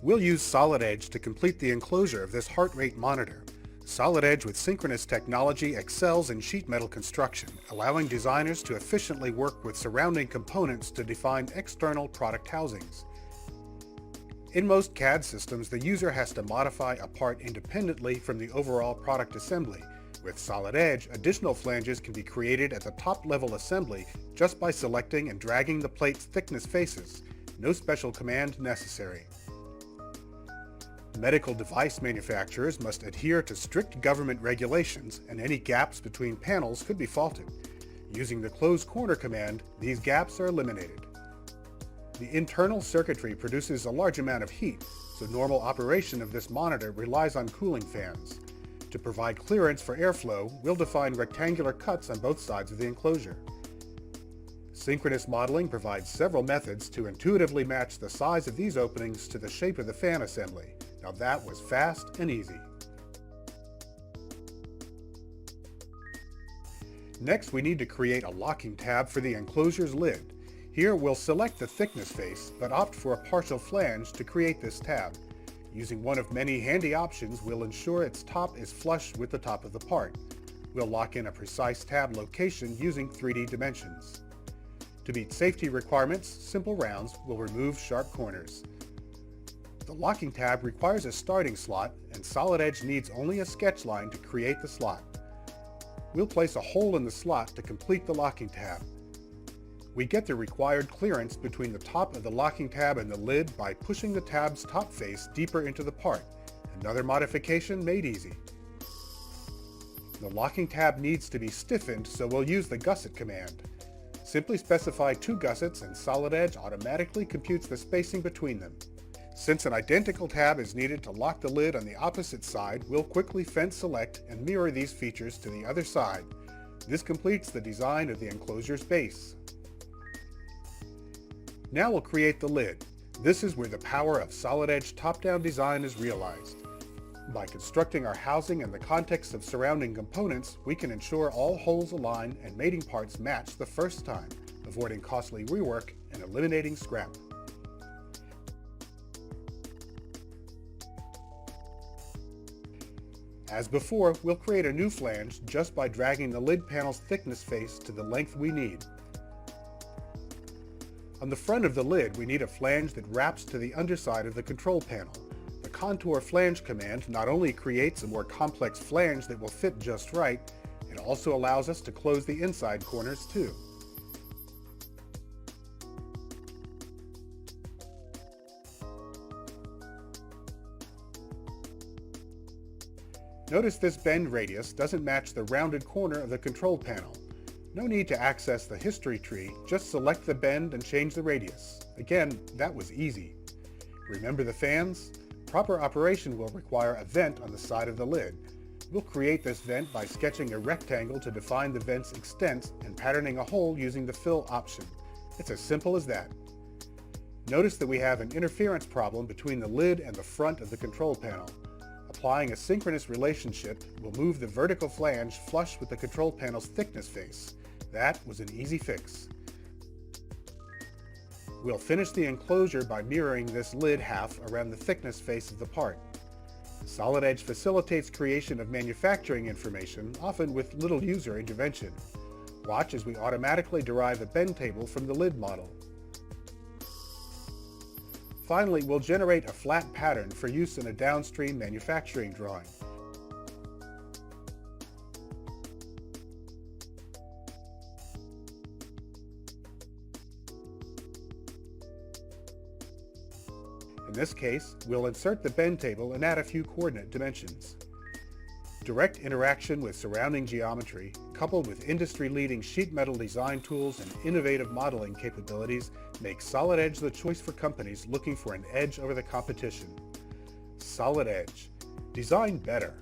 We'll use Solid Edge to complete the enclosure of this heart rate monitor. Solid Edge with synchronous technology excels in sheet metal construction, allowing designers to efficiently work with surrounding components to define external product housings. In most CAD systems, the user has to modify a part independently from the overall product assembly. With Solid Edge, additional flanges can be created at the top-level assembly just by selecting and dragging the plate's thickness faces. No special command necessary. Medical device manufacturers must adhere to strict government regulations, and any gaps between panels could be faulted. Using the close corner command, these gaps are eliminated. The internal circuitry produces a large amount of heat, so normal operation of this monitor relies on cooling fans. To provide clearance for airflow, we'll define rectangular cuts on both sides of the enclosure. Synchronous modeling provides several methods to intuitively match the size of these openings to the shape of the fan assembly. Now that was fast and easy. Next, we need to create a locking tab for the enclosure's lid. Here we'll select the thickness face, but opt for a partial flange to create this tab. Using one of many handy options, we'll ensure its top is flush with the top of the part. We'll lock in a precise tab location using 3D dimensions. To meet safety requirements, simple rounds will remove sharp corners. The locking tab requires a starting slot, and Solid Edge needs only a sketch line to create the slot. We'll place a hole in the slot to complete the locking tab. We get the required clearance between the top of the locking tab and the lid by pushing the tab's top face deeper into the part. Another modification made easy. The locking tab needs to be stiffened, so we'll use the gusset command. Simply specify 2 gussets and Solid Edge automatically computes the spacing between them. Since an identical tab is needed to lock the lid on the opposite side, we'll quickly fence select and mirror these features to the other side. This completes the design of the enclosure's base. Now we'll create the lid. This is where the power of Solid Edge top-down design is realized. By constructing our housing in the context of surrounding components, we can ensure all holes align and mating parts match the first time, avoiding costly rework and eliminating scrap. As before, we'll create a new flange just by dragging the lid panel's thickness face to the length we need. On the front of the lid, we need a flange that wraps to the underside of the control panel. The contour flange command not only creates a more complex flange that will fit just right, it also allows us to close the inside corners too. Notice this bend radius doesn't match the rounded corner of the control panel. No need to access the history tree, just select the bend and change the radius. Again, that was easy. Remember the fans? Proper operation will require a vent on the side of the lid. We'll create this vent by sketching a rectangle to define the vent's extent and patterning a hole using the fill option. It's as simple as that. Notice that we have an interference problem between the lid and the front of the control panel. Applying a synchronous relationship will move the vertical flange flush with the control panel's thickness face. That was an easy fix. We'll finish the enclosure by mirroring this lid half around the thickness face of the part. Solid Edge facilitates creation of manufacturing information, often with little user intervention. Watch as we automatically derive a bend table from the lid model. Finally, we'll generate a flat pattern for use in a downstream manufacturing drawing. In this case, we'll insert the bend table and add a few coordinate dimensions. Direct interaction with surrounding geometry, coupled with industry-leading sheet metal design tools and innovative modeling capabilities, makes Solid Edge the choice for companies looking for an edge over the competition. Solid Edge. Design better.